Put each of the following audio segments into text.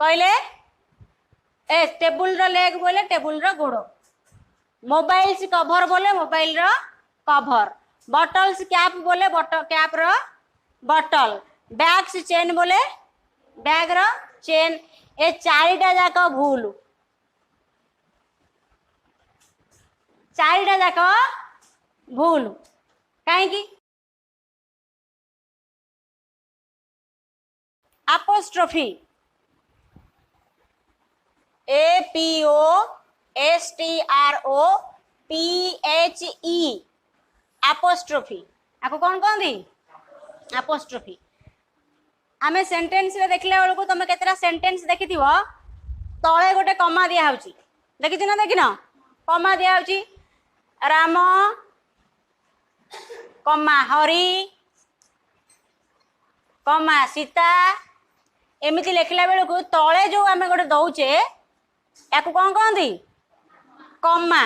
कहले ए टेबुल रो लेग बोले टेबुल रो गोड़, मोबाइल्स कवर बोले मोबाइल रो कवर, बॉटल्स कैप बोले कैप रो बॉटल, बैग्स चेन बोले बैग रो चेन। ए चारिटा जाक भूल, चारिटा जाक भूल कहीं अपोस्ट्रोफी APOSTROPHE अपोस्ट्रोफी आपको कौन कहती अपोस्ट्रोफी। आमे सेंटेंस रे देखला बेलू तुम केतरा सेंटेंस देखि तले गोटे कमा दिया होची देखि ना देखिन कमा दिया होची राम कमा हरि कमा सीता एमती लिखला बेलू तले जो आम गोटे दौचे या कौन कहती कमा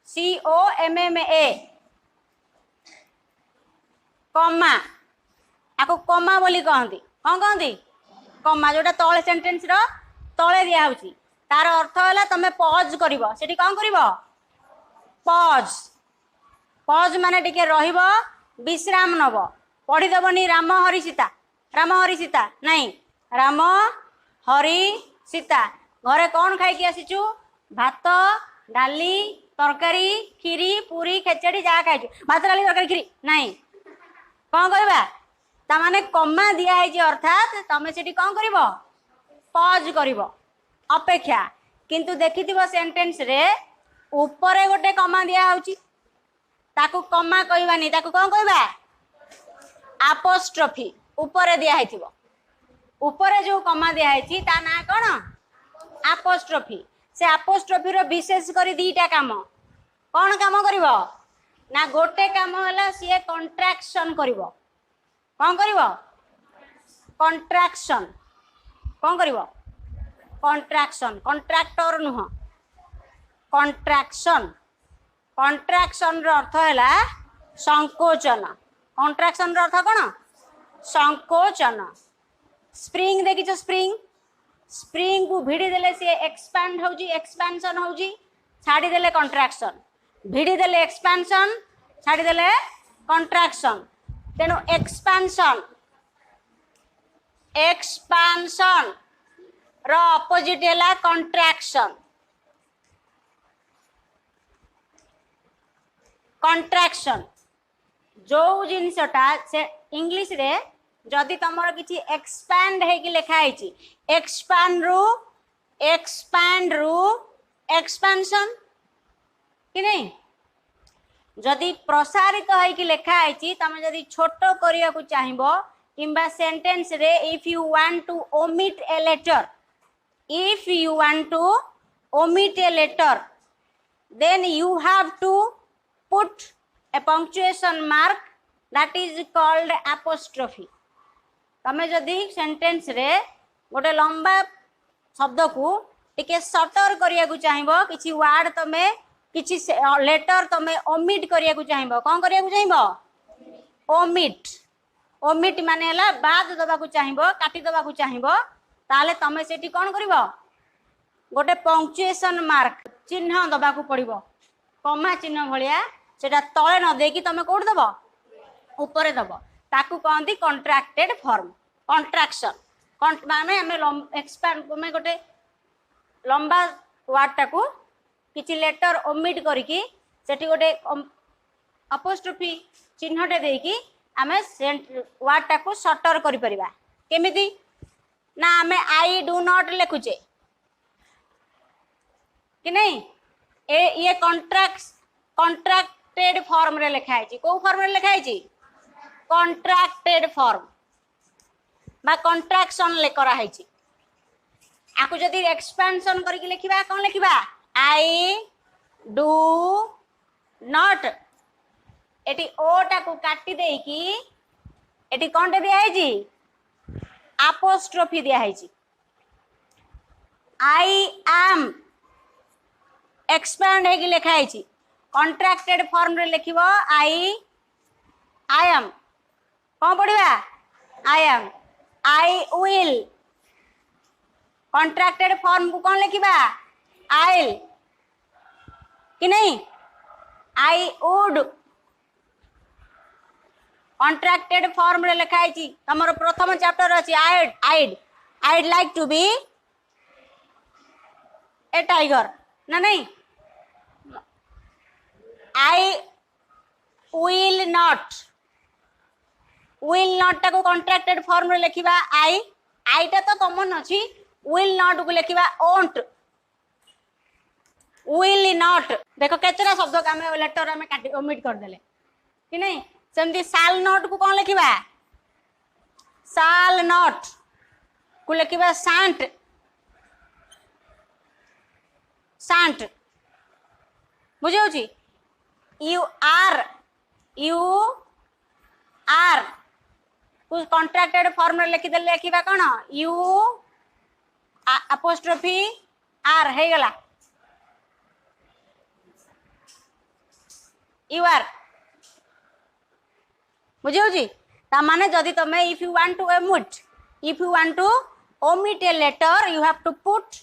COMMA कमा आपको कमा बोली कहती कौन कहती कमा जोटा तले सेंटेंस रो तले दिया होची तार अर्थ है तुम पॉज कर कौन कर पॉज पॉज माने टिके रहिबो विश्राम नब पढ़ीदेवनी राम हरि सीता नहीं राम हरि सीता। घरे कौन खाई आसीचु भात डाली तरकारी खीरी पूरी खेचड़ी जहाँ खाई भात डाली तरकारी खीरी नहीं कौन करवा ताने कमा दिखाई अर्थात तुम से कौन कर पॉज कर अपेक्षा किंतु देखि सेंटेंस रे ऊपर गोटे कमा दिया होची ताकू कमा कहबानी ताकू कौन कहबा अपोस्ट्रोफी ऊपर दिखाई ऊपर जो कमा दिखाई ता ना कौन अपोस्ट्रोफी। से अपोस्ट्रोफी रो विशेष करी दीटा काम कौन काम करिवो ना गोटे काम है सी कंट्राक्शन करिवो कौन करिवो कंट्राक्शन कौन करिवो कंट्राक्शन कंट्राक्टर नुह कंट्राक्शन कंट्राक्शन रो अर्थ है संकोचन कंट्राक्शन रो अर्थ कौन संकोचन। स्प्रिंग देखिछ स्प्रिंग स्प्रिंग को भिड़ी देले सी एक्सपैंड होजी एक्सपेंशन होजी छाड़ी देले कंट्राक्शन भिड़ी देले एक्सपेंशन छाड़ी देले कंट्राक्शन तेणु एक्सपेंशन एक्सपेंशन रो ऑपोजिट है कंट्राक्शन कंट्राक्शन जो जिनसटा से इंग्लिश रे जदि तुमर किसी एक्सपैंड है कि लिखा है एक्सपैंड रू एक्सपेंशन कि नहीं जदि प्रसारित है कि लिखा है तुम जदि छोट करने को चाहिए किंबा सेंटेंस रे if you want to omit a letter if you want to omit a letter then you have to put a punctuation mark that is called apostrophe. तमें जदि सेंटेंस रे गोटे लंबा शब्द को टिके सटर करिया को चाहिए किसी वर्ड तमे किसी लेटर तमे ओमिट करिया को चाहिए कौन करिया को चाहिए ओमिट ओमिट माने हला बाद दबा को चाहिए काटी दबा को चाहिए ताले तमे सेठी कौन करिवो गोटे पंक्चुएशन मार्क चिन्ह दबा को पड़िबो कमा चिन्ह भलिया सेटा तळे न देकी तमे कोड दबो ऊपर दबो ताकू कहती कंट्राक्टेड फॉर्म कंट्राक्शन माने हमें एक्सपैंड में गोटे लंबा वर्ड टाकू किसी लेटर ओमिट करिकी सेठी गोटे अपोस्ट्रोफी चिन्हटे देकी आमे वर्ड टाकू शटर करि परिबा केमिति ना आमे आई डू नॉट लिखुचे कि नहीं ये कंट्राक्टेड फॉर्म रे लिखा है को फॉर्म रे लिखा है कंट्राक्टेड फॉर्म बा कंट्राक्शन ले करा है आपको जदि एक्सपेंशन करके लिखिबा कौन लिखिबा आई डू नॉट एटी ओटा को काटी देकी एटी कौन दिया है अपोस्ट्रोफी दिया है आई एम एक्सपेंड है कि लिखा है कंट्राक्टेड फॉर्म रे लिखिबो आई एम कौन पढ़िबा I am I will contracted form को कौन लिखिबा आइल कि नहीं आई वुड कॉन्ट्रैक्टेड फॉर्म रे लिखा है तमर प्रथम चैप्टर अछि I'd like to be a tiger ना नहीं आई विल नॉट टाको कॉन्ट्रैक्टेड फॉर्म रे लिखिबा आईटा तो कॉमन अछि विल नॉट को लिखिबा ओंट विल नॉट देखो केतरा शब्द का हमें लेटर हमें काटी ओमिट कर देले कि नहीं सेमती साल नॉट को कौन लिखिबा साल नॉट को लिखिबा सांट बुझे होची यू आर कुछ कॉन्ट्रैक्टेड फॉर्म रे लिखि देले लिखिबा कोन यू अपोस्ट्रोफी आर हे गला यू आर बुझे होची ता माने जदी तमे if you want to omit a letter you have to put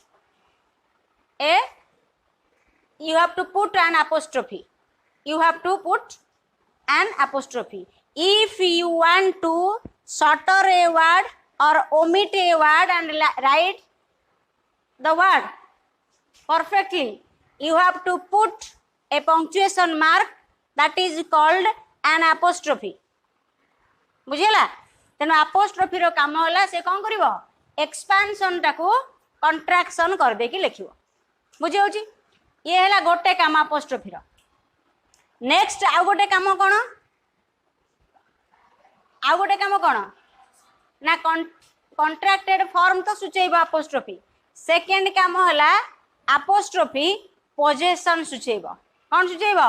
an apostrophe if you want to shorter a word or omit a word and write the word perfectly you have to put a punctuation mark that is called an apostrophe बुझेला तेन apostrophe रो काम होला से कोन करिवो expansion टाको contraction कर दे कि लिखिवो बुझे होची ये हैला गोटे काम apostrophe रो नेक्स्ट आ गोटे काम कोन ना कॉन्ट्रैक्टेड फॉर्म तो सूचेबा apostrophe सेकंड काम होला apostrophe पोजेशन सूचेबा कोन सूचेबा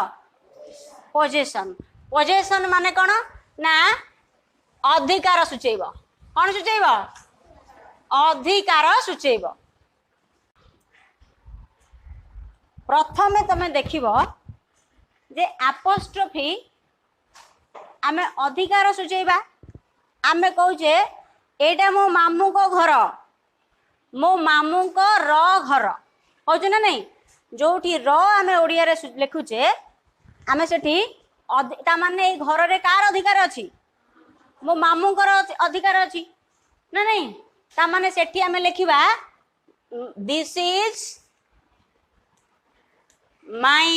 पोजेशन माने कोन ना अधिकार सूचेबा कोन सूचेबा अधिकार सूचेबा प्रथमे तमे देखिबो जे apostrophe आमे अधिकार सूचेबा आमे कहूचे एटा मो मामू को घर मो मामू को घर कहूचे ना नहीं जोठी आमे ओडिया रे लिखुचे आमे सेठी ता माने घर रे कार अधिकार अछि मो मामू को अधिकार अछि ना नहीं ता माने सेठी आमे लिखिबा this is my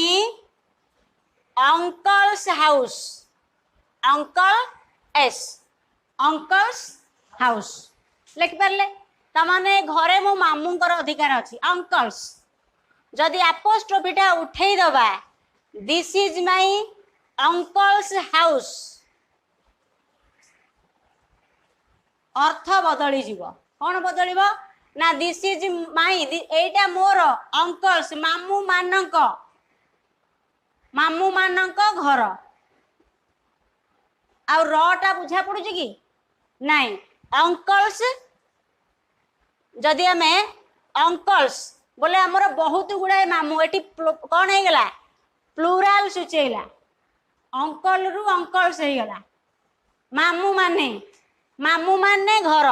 uncle's house uncle's house लिख परले ता माने घरे मो मामू को अधिकार अछि uncle's जदि apostrophe टा उठेई दबा this is my uncle's house अर्थ बदली जीवो कौन बदलिबो ना this is my Etah more uncle's मामू मानक घर आ रटा बुझा पड़ुची कि नहीं uncle's जदि हमें uncle's बोले हमर बहुत गुड़ाए मामू एटी कौन है गला प्लूराल सूचेला अंकल रु uncle's है गला मामू माने घर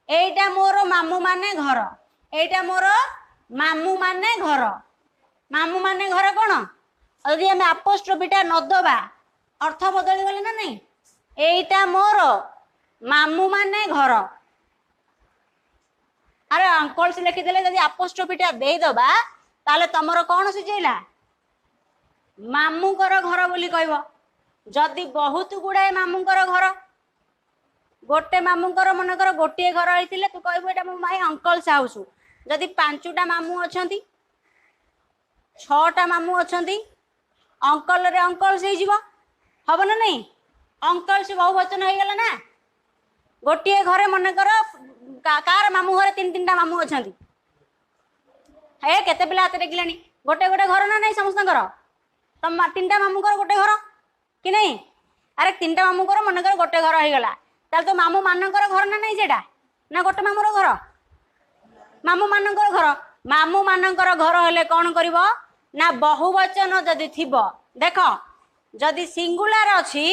एटा मोर मामू माने घर एटा मोर मामू माने घर कौन यदि हमें apostrophe टा न दबा अर्थ बदली गले ना नहीं एटा मोर मामू माने घर अरे uncle's लिखि देले यदि apostrophe टा दे दबा ताले तमरो कौन सुझेला मामू घर बोली कहबो जदि बहुत गुड़ाए मामू घर गोटे मामू मन कर गोटे घर होइतिले तू कहबो एटा मो माय uncle's हाउस जदि 5टा मामू अछंती 6टा मामू अछंती अंकल रे uncle's हे जीवो हबो ना नहीं uncle's बहुवचन हो गला ना गोटे घरे मन कर कार मामू घरे 3-3टा मामू अछंती हे केते पिला हाथ देखिलानी गोटे घर ना नहीं समस्त घर तम 3टा मामू घर गोटे घर कि नहीं अरे 3टा मामू घर मन कर गोटे घर हो गला ताल तो मामू मानकर घर ना नहीं जेटा ना गोटे मामूर घर मामू मानकर घर हेले कौन करिवो ना बहुवचन जदि थिबो देखो जदि सिंगुलर अछि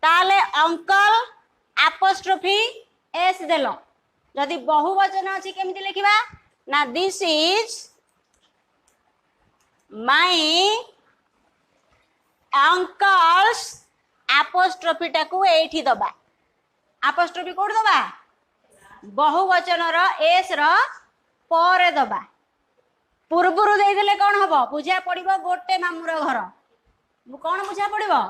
ताले अंकल apostrophe s देलो जदि बहुवचन अच्छी केमिति लिखिबा ना this is my uncle's apostrophe टाकू एठी दबा एपोस्ट्रोफी कोड दबा बहुवचन रो एस रो पर दबा पूर्वरु दे देले कोन हबो बुझा पड़िबो गोटे मामुर घर कोन बुझा पड़िबो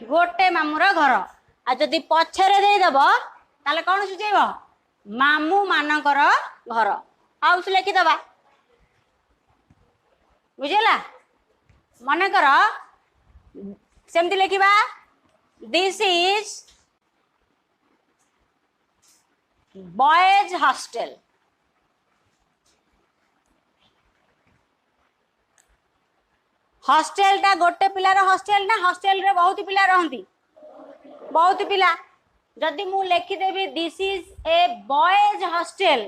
गोटे मामुर घर आ जदि पछरे दे दबो ताले कोन सुझेबो मामू मानकर घर हाउस लिखि दबा बुझेला मन कर सेमती लिखिबा this is boys hostel hostel टा गोटे पिलार हॉस्टल ना हॉस्टल रे बहुत पिला रहंती बहुत पिला जदि मु लिखि देबी this is a boys hostel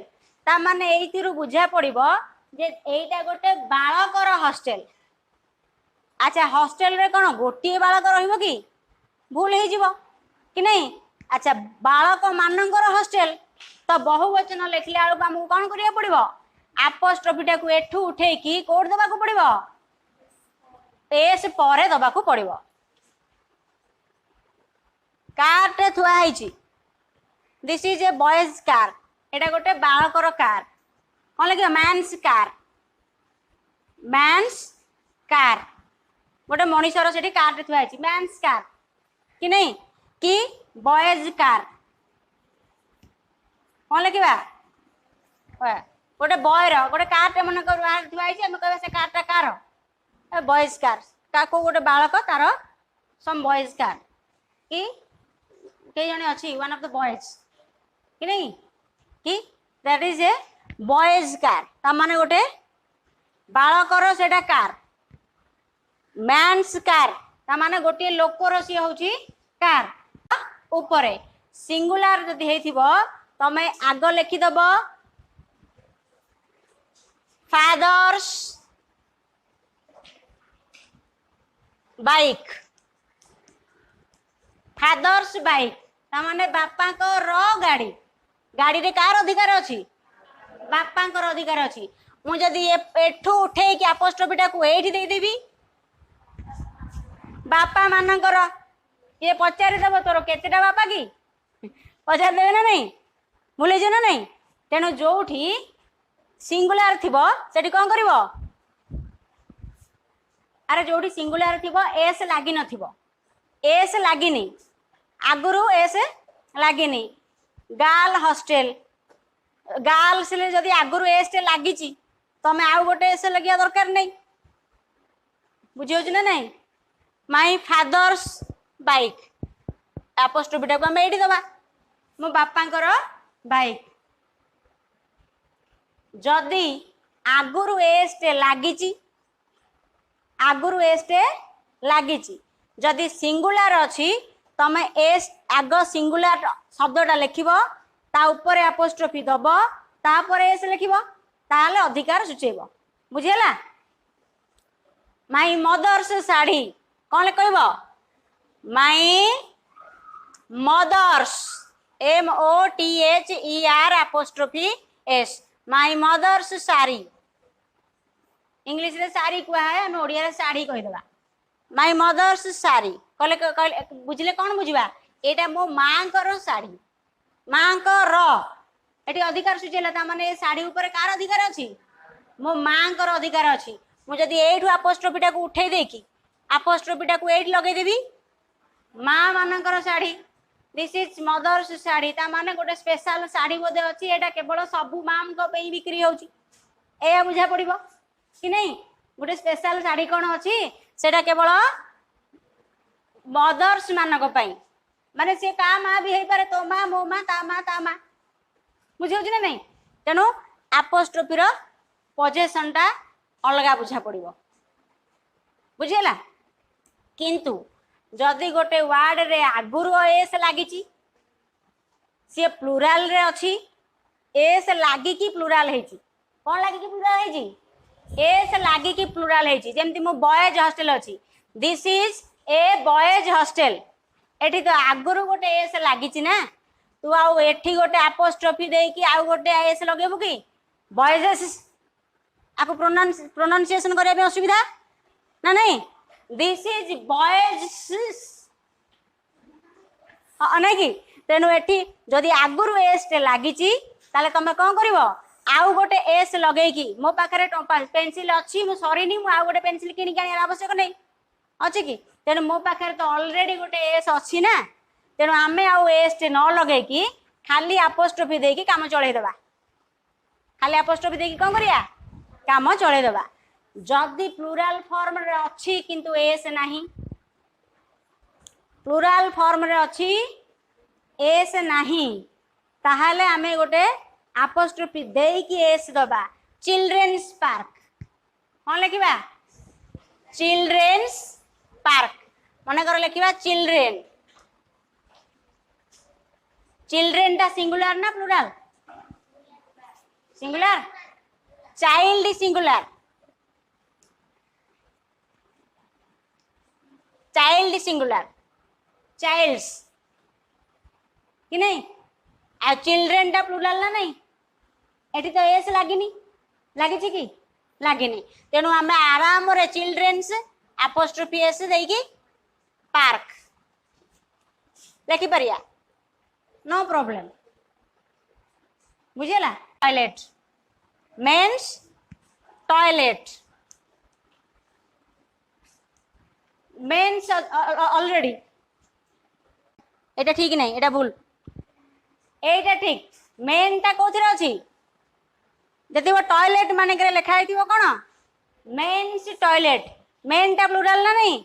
ता माने एइतिरु बुझा पड़िबो जे एइटा गोटे बालकर हॉस्टल अच्छा हॉस्टल रे कोन गोटे बालक रहिबो कि भूल हे जिवो कि नहीं अच्छा बालक मानकर हॉस्टल तो बहुवचन लिखला आलु हमहु कोन करिया पड़िबो एपोस्ट्रोफी टाकू एठू उठे कि कोड दबा को पड़िबो एस परे दबा को पड़िबो कार टे थुआ हैची दिस इज ए बॉयज कार एटा गोटे बालकर कार कोन लगे मैंस कार गोटे मनीषर सेठी कार टे थुआ हैची मैंस कार कि नहीं कि बॉयज कार कोन लगिबा गोटे बॉय रो गोटे कार टे मन कर थुआ हैची हम कहबा से कार टा कार बॉयज कार का को गोटे बालक तार सम बॉयज कार कि के जने अछि वन ऑफ द बॉयज कि नहीं कि that is a boy's car ता माने गोटे बालकर सेटा कार मैंस कार ता माने गोटे लोकर सी होची कार ऊपरे सिंगुलर जदि हेथिबो तमे आग लिखि दबो फादर्स बाइक फादर्स बाइक ता माने बापा को रो गाड़ी गाड़ी रे कार अधिकार अछि बापा को अधिकार अछि मु जदी एठू उठे कि एपोस्ट्रोफी टाकू एठी दे देबी बापा मानकर ये पचारि देबो तोर केतेटा बापा की पचारि देबे ना नहीं भूले जे ना नहीं तेनु जोठी सिंगुलर थिबो सेठी कोन करिवो अरे जोड़ी सिंगुलर थिबो एस लागी नथिबो एस लागिनी आगुरु एस लागिनी गार्ल हॉस्टल गार्ल से जदि आगुरु एस टे लागिची तमे आउ गोटे एस लगिया दरकार नहीं बुझियो ना नहीं माय फादर्स बाइक एपोस्ट्रोफी टाको हम एठी दबा मो बापांकर बाइक जदि आगुरु एस टे लागिची आगुरु एस टे लागिची जदि सिंगुलर अछि तमे एस आग सिंगुलर शब्दटा लिखिबो ता ऊपर एपोस्ट्रोफी दबो तापर एस लिखिबो ताले अधिकार सूचेबो बुझियला माय मदर्स साड़ी कोन कहबो my mother's MOTHER apostrophe S my mother's sari English रे साड़ी कुआ है हम ओडिया रे साड़ी कहि दबा माय मदर्स साड़ी कहले बुझले कोन बुझबा एटा मो मां करो साड़ी मां को रो एटी अधिकार सुचेला ता माने साड़ी ऊपर कार अधिकार अछि मो मां करो अधिकार अछि मु जदी एठू एपोस्ट्रोफी टाकू उठै दे की एपोस्ट्रोफी टाकू एठी लगे देबी मां मानकर sari this is mother's sari ता माने गोटे स्पेशल साड़ी बोधे अछि एटा केवल सबु मां को पे बिक्री होउची ए बुझा पड़िबो कि नहीं गोटे स्पेशल साड़ी कोन अछि सेटा केवल मदर्स मानक पई माने से का मां भी हेई पारे तो मां मो मां ता मां बुझियो ना नहीं तेनु एपोस्ट्रोफी रो पोजीशन टा अलगा बुझा पड़िबो बुझियला किंतु जदि गोटे वर्ड रे आगुरु एस लागिची से प्लुराल रे अछि एस लागी की प्लुराल हेची कोन लागी की प्लुराल हेची एस लागी की प्लुराल हेची जेमति मो बॉयज हॉस्टल अछि this is a boys hostel एठी तो आगुरु गोटे एस लागिची ना तू आउ एठी गोटे अपोस्ट्रोफी देकी आउ गोटे एस लगेबू कि वॉइसेस आपको प्रोनाउंसिएशन करने में असुविधा ना नहीं दिस इज वॉइसेस नहीं कि तेणु एठी जदि आगुरु एस टे लागी ताले तुम कौन कर आउ गोटे एस लगेगी मो पाखे पेनसिल अच्छी मु सरीनी मु आउ गोटे पेनसिल किनिक आने आवश्यक नहीं अच्छी कि तेणु मो पाखे तो ऑलरेडी गोटे एस अच्छी ना तेणु आमे आउ एस टे न लगेगी खाली अपोस्ट्रोफी देकी काम चलैदेबा खाली अपोस्ट्रोफी देकी कौन करिया काम चलैदेबा जदि प्लूराल फॉर्म रे अच्छी किंतु एस नहीं प्लूराल फॉर्म रे अच्छी एस नहीं ताहाले आमे गोटे अपोस्ट्रोफी देकी एस दबा चिल्ड्रेन्स पार्क कौन लिखा चिल्ड्रेन्स पार्क मन कर लिखा चिल्ड्रेन चिल्ड्रेन टा सिंगुलर ना plural singular child singular child singular child's कि नहीं आ चिल्ड्रेन टा प्लूराल ना नहीं एठी तो एस लागिनी लागिछि कि लागिनी तेणु आमे आराम रे चिल्ड्रेन्स अपोस्ट्रोफी एस देकी पार्क लिखि परिया नो प्रॉब्लम बुझेला toilet men's toilet men's already एटा ठीक नहीं एटा भूल एटा ठीक मेन टा कोथि रे अछि जति वो टॉयलेट माने करे लिखा आइथिबो कोन मेंस टॉयलेट मेन टा प्लूरल ना नहीं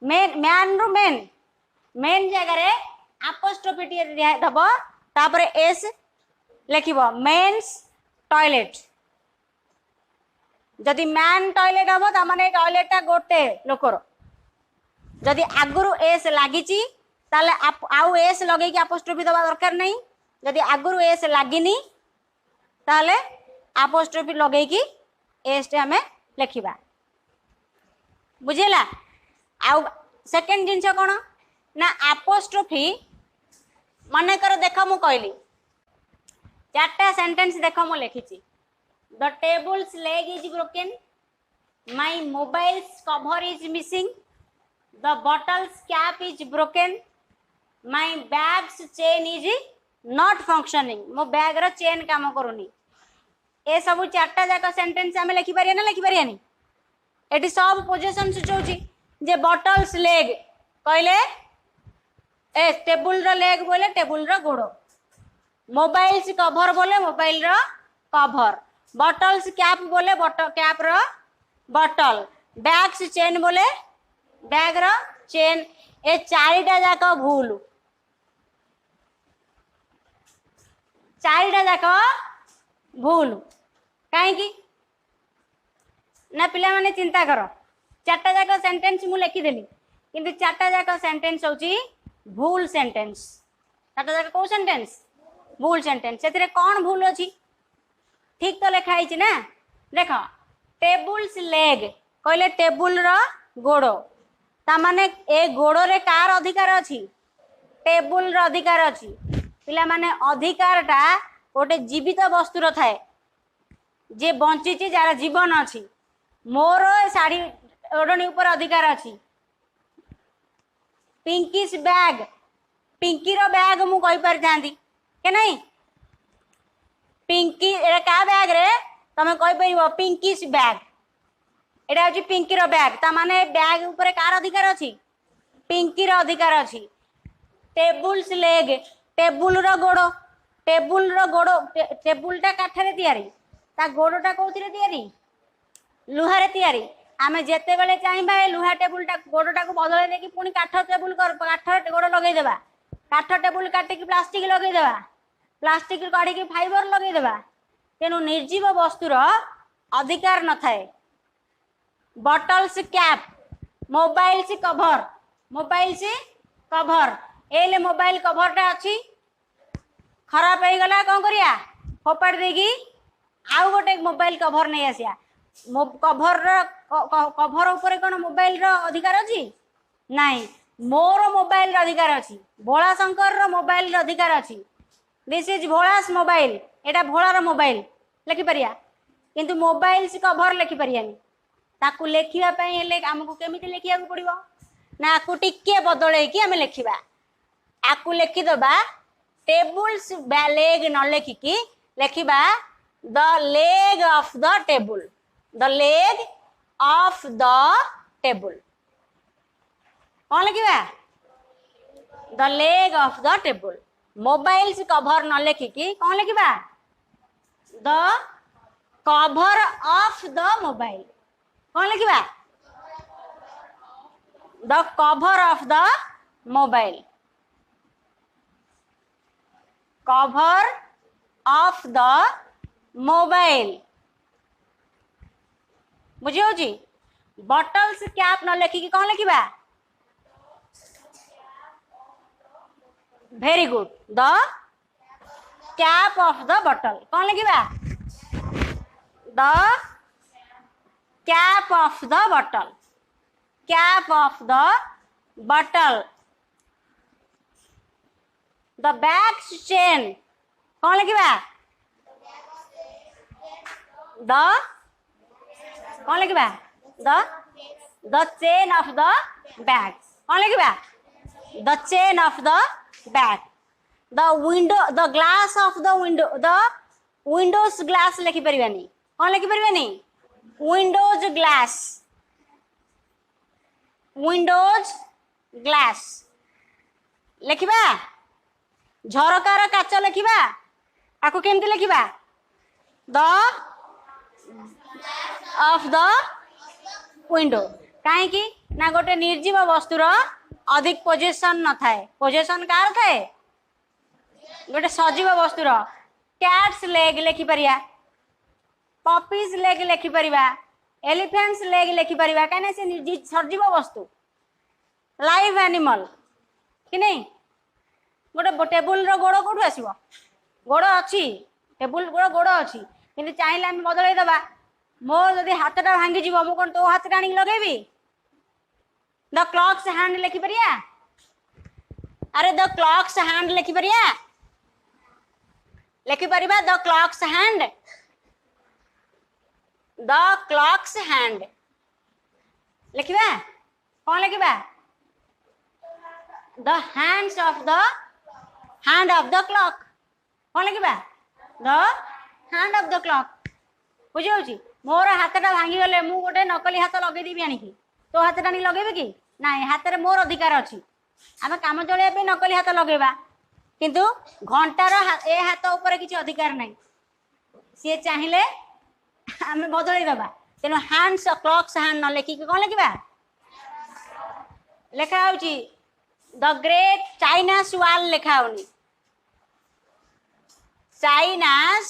मेन मैन रु मेन मेन जगह रे अपोस्ट्रोफी टी दबो तापर एस लिखिबो मेंस टॉयलेट जदि मैन टॉयलेट हबो ता माने टॉयलेट टा गोटे लोकर जदि आगुरु एस लागिची ताले आउ एस लगे कि अपोस्ट्रोफी दबा दरकार नहीं जदि आगुरु एस लागिनी ताले अपोस्ट्रोफी लगे कि एस टे हमें लिखिबा बुझेला आउ सेकंड जिंस कोन ना अपोस्ट्रोफी मने कर देख मु कहली चारटा सेंटेंस देख मु लिखिची the table's leg is broken my mobile's cover is missing the bottle's cap is broken my bag's chain is not functioning मो बैग रो चेन काम करूनी ए सब चारटा जाक सेंटेंस आमे लिखि पारिया ना लिखि पारिया नी एटी सब पोजीशन सुचौची जे बॉटल्स लेग कहले ए टेबल रो लेग बोले टेबल रो गोड़ मोबाइल्स कवर बोले मोबाइल रो कवर बॉटल्स कैप बोले कैप रो बॉटल बैग्स चेन बोले बैग रो चेन ए चारिटा जाक भूल चारिटा जाक भूल कहीं ना पिला माने चिंता कर चारटा जाक सेंटेंस मु लिखिदेली किंतु चारटा जाक सेंटेंस होची भूल सेंटेंस चारटा जाक को सेंटेंस भूल सेंटेंस से कौन भूल अच्छी ठीक तो लिखाई ना देख टेबुल्स लेग कहले टेबुल रो गोड़ ता माने ए गोड़ रे कार अधिकार अच्छी टेबुल रो अधिकार अच्छी पिला माने अधिकार टा गोटे जीवित वस्तुर थाए जे बंची जार जीवन अच्छी मोर शाढ़ी ओढ़णी ऊपर अधिकार अच्छी पिंकीस बैग पिंकी रो बैग मु कहि पार जांदी के नहीं पिंकी एरा का बैग रे तमे कहि परिबो पिंकीस बैग एटा होची पिंकी रो बैग ता माने बैग ऊपर कार अधिकार अच्छी पिंकी रो अधिकार अच्छी टेबुल्स लेग टेबुल रो गोड़ टेबुल टा काठरे तैयारी ता गोड़टा कोथिरे तैयारी लुहारे तैयारी आमे जेते बेले चाहिबा ए लुहा टेबुल टा गोड़टा को बदले देकी पुनी काठ टेबुल कर काठ गोड़ लगे देबा काठ टेबुल काटी की प्लास्टिक लगे देबा प्लास्टिक काढ़ी की फाइबर लगे देबा तेनु निर्जीव वस्तुर अधिकार न थाए बॉटल्स कैप मोबाइल्स कवर एले मोबाइल कवर टा अच्छी खराब हो गला कौन करिया फोपाड़ देगी आउ गोटे मोबाइल कवर नहीं आसिया कवर ऊपर कौन मोबाइल रो अधिकार अच्छी नहीं मोर मोबाइल अधिकार अच्छी भोला शंकर रो मोबाइल अधिकार अच्छी this is भोलास mobile Etah भोलार mobile लिखि परिया किंतु मोबाइल से कभर लिखि परियानी ताकू लेखिबा पई हेले हमकु केमिति लेखिया को पड़िबो ना आकु टिके बदले कि हमें लेखिबा आकु लेखि दबा टेबल्स लेग न लेखिकी लेखिबा the leg of the table the leg of the table कौन लिखिबा the leg of the table mobile से कवर न लेखिकी कौन लिखिबा the cover of the mobile कौन लिखिबा the cover of the mobile cover of the mobile बुझियो जी बटल्स कैप न लेखिकी कौन लिखिबा very good the cap of the bottle कौन लिखिबा the cap of the bottle cap of the bottle the bag chain कौन लिखिबा द कौन लिखिबा the chain of the bag कौन लिखिबा the chain of the bag the window the glass of the window the window's glass लिखि परिबानी कौन लिखि परिबानी विंडोज ग्लास विंडोज ग्लास लिखिबा झरकार काच लिखिबा आकु केमती लिखिबा द ऑफ द विंडो कहीं ना गोटे निर्जीव वस्तुर अधिक पोजिशन न थाए पोजिशन कार थाए गोटे सजीव वस्तुर कैट्स लेग लिखि परिया पपीज लेग लिखि परिबा एलिफेंट्स लेग लिखि परिबा कहीं से सजीव वस्तु लाइव एनिमल कि नहीं गोटे टेबुल रो गोड़ कोठु आसीबो गोड़ अच्छी टेबुल गोड़ अच्छी कि चाहिए आम बदल दबा मो जदि हाथटा भांगी जीव मु कौन तो हाथ टाणी लगेबी द क्लॉक्स हैंड लिखि परिया अरे द क्लॉक्स हैंड लिखि परिया लिखि परिबा the clock's hand the clock's hand लिखिबा कौन लिखिबा the hands of the hand of the clock कौन लिखिबा the hand of the clock बुझी मोर हाथटा भांगी गले मु गोटे नकली हाथ लगे देबी आनिकी तो हाथ टाणी लगेबे कि नाई हाथ रे मोर अधिकार अच्छी आम काम चलैया नकली हाथ लगेबा किंतु घंटार ए हाथ ऊपर किसी अधिकार नहीं सी चाहिए आम बदल दबा तेणु हैंड्स क्लॉक्स हैंड न लिखिकी कौन लिखा लिखा होची द ग्रेट चाइनास वाल लिखा होनी चाइनास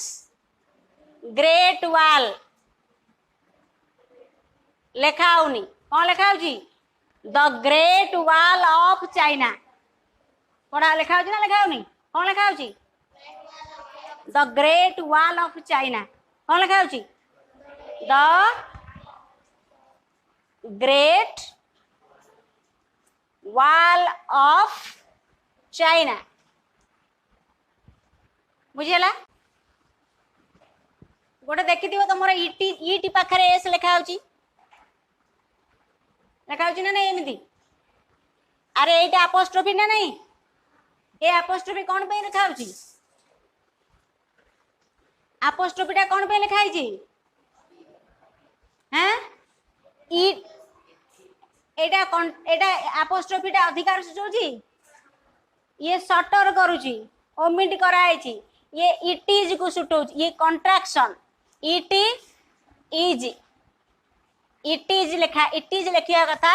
ग्रेट वाल लिखा होनी कौन लिखा होची the great wall of China पढ़ा लिखा होची ना लिखा होनी कौन लिखा होची the great wall of China कौन लिखा होची the great wall of China बुझेला गोटे देखि तुम इटी पाखरे एस लिखा होची लिखा होची ना नहीं एमती अरे एटा अपोस्ट्रोफी ना नहीं ए अपोस्ट्रोफी कौन पे लिखा होची अपोस्ट्रोफीटा कौन पे लिखा होची हैं एटा अपोस्ट्रोफीटा अधिकार सूचौची ये सटर करूची ओमिट कराई ये इट इज को सुटौची ये कॉन्ट्रैक्शन इट इज लिखा कथा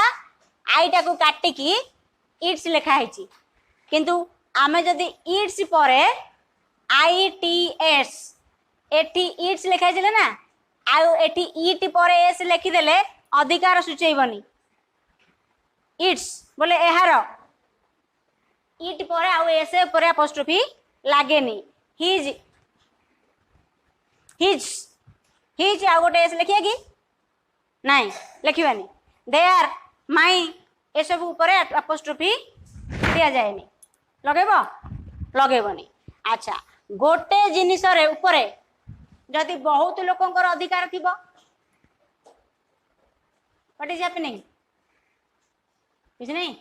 आईटा को काटिकी इट्स लिखा है किंतु आमे जदि इट्स परे ITS एटी इट्स लिखा है ना आउ एटी इट परे एस लिखिदेले अधिकार सूचैबनी इट्स बोले एहार इट परे आउ एस परे अपोस्ट्रोफी लागेनी हिज हिज हिज आउ गोटे एस लिखिया कि नहीं लिखिबानी देयर माई ए सब ऊपर अपोस्ट्रोफी दिया जाएनी लगेबो लगेबनी। अच्छा गोटे जिनिस रे ऊपर जदि बहुत लोकंकर अधिकार थिबो व्हाट इज हैपनिंग कुछ नहीं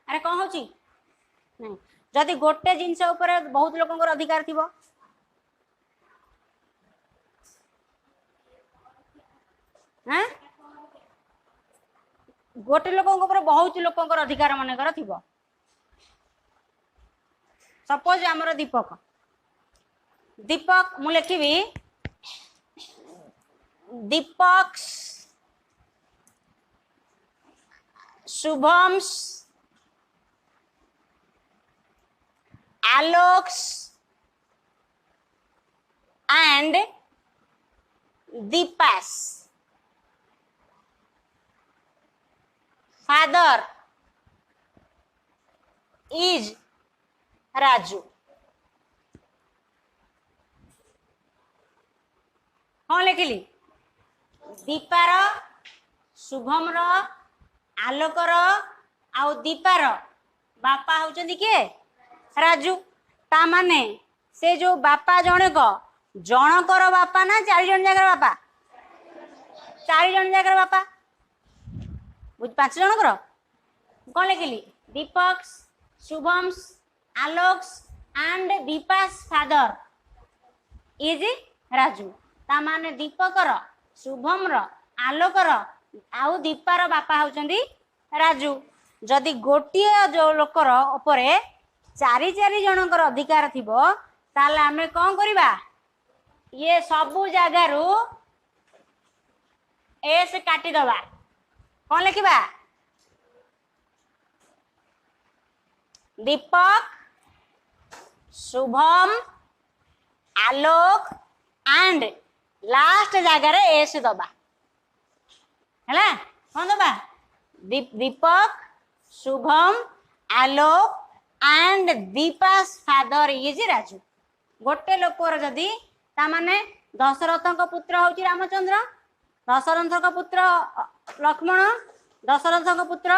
अरे कौन होची नहीं जदि गोटे जिनस ऊपर बहुत लोकंकर अधिकार थिबो हाँ गोटे लोकंक ऊपर बहुत लोकंकर अधिकार मनकर थिबो सपोज आमर दीपक दीपक मु लिखिबी Deepak Shubham's Alok's and Deepa's father is Raju हाँ लिखिली दीपार शुभम आलोकर आउ दीपार बापा होचंदी किए राजू ता माने से जो बापा जनक जनकर बापा ना 4 जन जाकर बापा 4 जन जाकर बापा 5 जनकर कौन लिखिली Deepak Shubham's Alok's and Deepa's father is Raju ता माने दीपकर शुभम आलोकर आउ दीपार बापा होचंदी राजू जदि गोटिए जो लोकर उपरे 4 जनकर अधिकार थिबो ताले आमे कौन करिबा ये सबु जगारू एस काटी दबा कौन लिखिबा दीपक शुभम आलोक एंड लास्ट जगार एस दबा है कौन दबा Deepak Shubham Alok and Deepa's father is Raju गोटे लोकर जदि ता माने दशरथ पुत्र होची रामचंद्र दशरथ पुत्र लक्ष्मण दशरथ पुत्र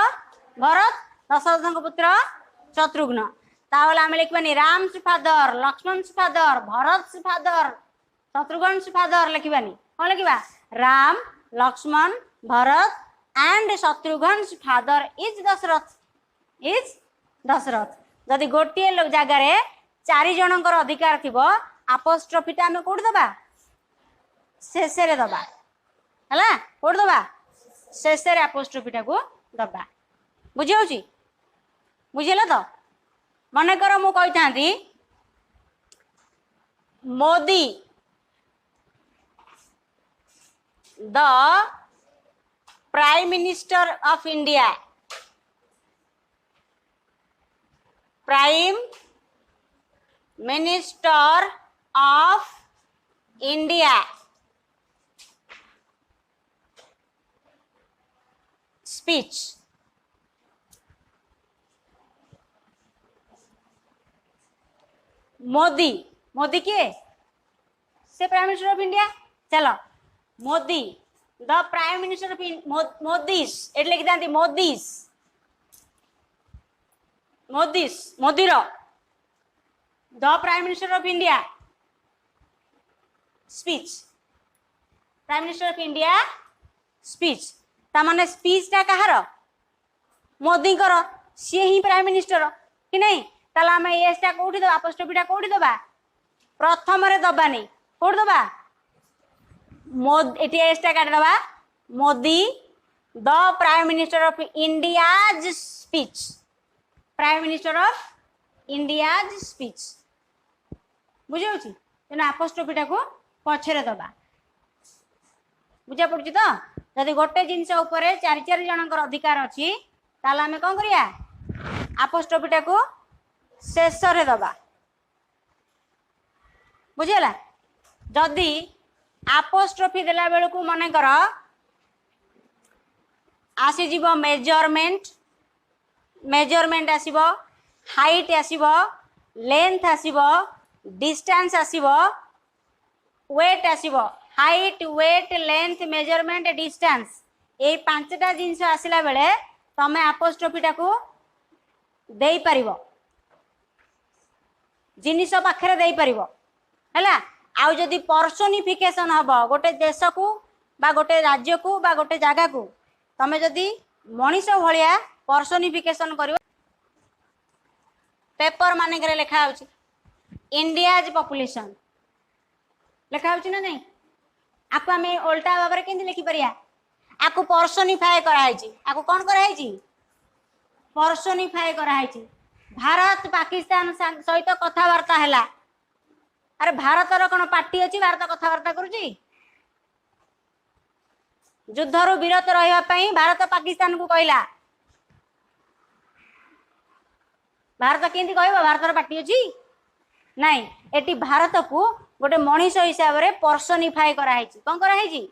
भरत दशरथ पुत्र शत्रुघ्न ताहले आमे लिखबानी Ram father Lakshman father Bharat father Shatrughna father लिखबानी कौन लिखा Ram Lakshman Bharat and Shatrughna father is Dasharath जदि गोटे जगार 4 जनकर अधिकार थी अपोस्ट्रोफी आम कौट दबा शेष दबा है कौट दबा शेष अपोस्ट्रोफी को दबा बुझी बुझेल तो मनकर मु कही Modi the prime minister of India prime minister of India speech Modi Modi के से प्राइम मिनिस्टर ऑफ इंडिया चलो Modi the prime minister of Modi's एट लिखि था मोदीस मोदीस मोदीर the prime minister of India speech prime minister of India speech तामाने स्पीच टा कहार मोदी कर सी ही प्राइम मिनिस्टर कि नहीं ताला आम एसटा कौटी दबा अपोस्ट्रोफी कौटी दबा प्रथम दबानी कौट दबा मोदी एसटा काट दबा Modi the prime minister of India's speech prime minister of India's speech बुझे तेना अपोस्ट्रोफी को पछरे दबा बुझा पड़ी तो जदि गोटे जिनस उपर 4 जनकर अधिकार अच्छी ताला आम कौन करिया अपोस्ट्रोफी को शेष दबा बुझीगला जदि अपोस्ट्रोफी देला बेलू मन कर आसीज मेजरमेंट मेजरमेंट आसीबो हाइट आसीबो लेंथ आसीबो डिस्टेंस आसीबो वेट आसीबो height weight length measurement distance ये 5टा जिनस आसला बेले तमे अपोस्ट्रोफी टाकू देई परिबो जिनिस पाखरे देई परिबो हैला। आउ जदि पर्सोनिफिकेशन हबो गोटे देश को बा गोटे राज्य को बा गोटे जगह को तमे जदि मनीष भलिया पर्सोनिफिकेशन करिवो पेपर माने करे लिखा होची इंडियाज पॉपुलेशन लिखा होची ना नहीं। आपको आम उल्टा भाव में केंति लिखि परिया आपको पर्सोनिफाई कराई आपको कौन कराई पर्सोनिफाई कराई। भारत पाकिस्तान सहित कथबार्ता है अरे भारतर कौन पार्टी अच्छी भारत कथबार्ता करुची युद्धरु विरत रही भारत पाकिस्तान को कहला भारत केंति कहबो भारतर पार्टी अच्छी नाई। एटी भारत को गोटे मनीष हिसाब से पर्सोनिफाई कराई कौन कराई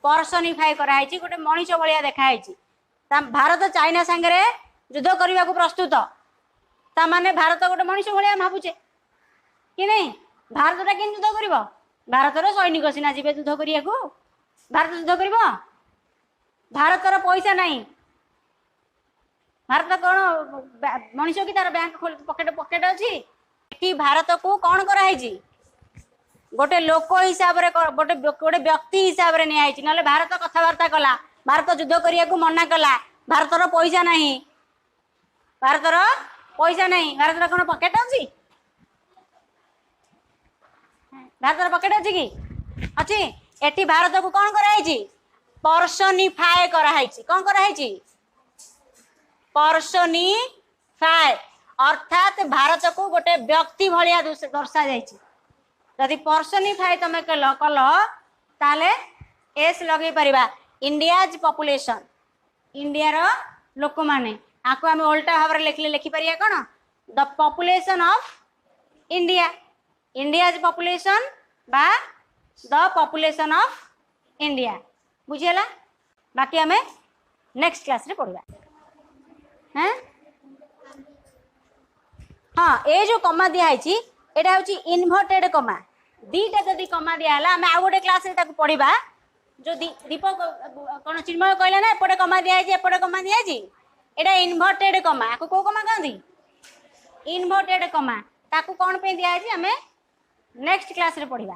पर्सोनिफाई कराई गोटे मनीष भाया देखाई। भारत चाइना सांगे युद्ध करने को प्रस्तुत ताने भारत गोटे मनीष भाया भावुचे कि नहीं। भारतटा कि युद्ध कर भारतर सैनिक सीना जी युद्ध करने को भारत युद्ध कर भारतर पैसा नहीं भारत कौन मनीष की तार बैंक पकेट पकेट अच्छी भारत को कौन कराई गोटे लोक हिसाब से गोटे गोटे व्यक्ति हिसाब से नियाई ना भारत कथबार्ता कला भारत युद्ध करने को मना कला भारतर पैसा नहीं भारतर पैसा नहीं भारतर कौन पकेट अच्छी भारतर पकेट अच्छी कि अच्छी एटी भारत को कौन कराई पर्सोनिफाई कराई कौन कराई पर्सोनिफाई अर्थात भारत को गोटे व्यक्ति भाया दर्शा जाइए। जदि पर्सोनिफाई तुम कल ताले एस लगे पारिबा इंडियाज पॉपुलेशन इंडियार लोक माने आपको आम उल्टा भाव में लिखले लिखिपर कौन the population of India India's population बा द पॉपुलेशन ऑफ इंडिया बुझीगला। बाकी आम नेक्स्ट क्लास रे पढ़ा हाँ हाँ ये जो कमा दिखाई एटा हूँ इनवर्टेड कमा दीटा जदि कमा दिहला आम आउ गोटे क्लास पढ़ा जो दीपक कौन चिन्मय कहला ना एपटे कमा दिखाई एपटे कमा दिखाई एटा इनवर्टेड कमा आपको कौ कमा कहती इनवर्टेड कमा ताकू कौन पे दिखाई आम नेक्स्ट क्लास रे पढ़ा।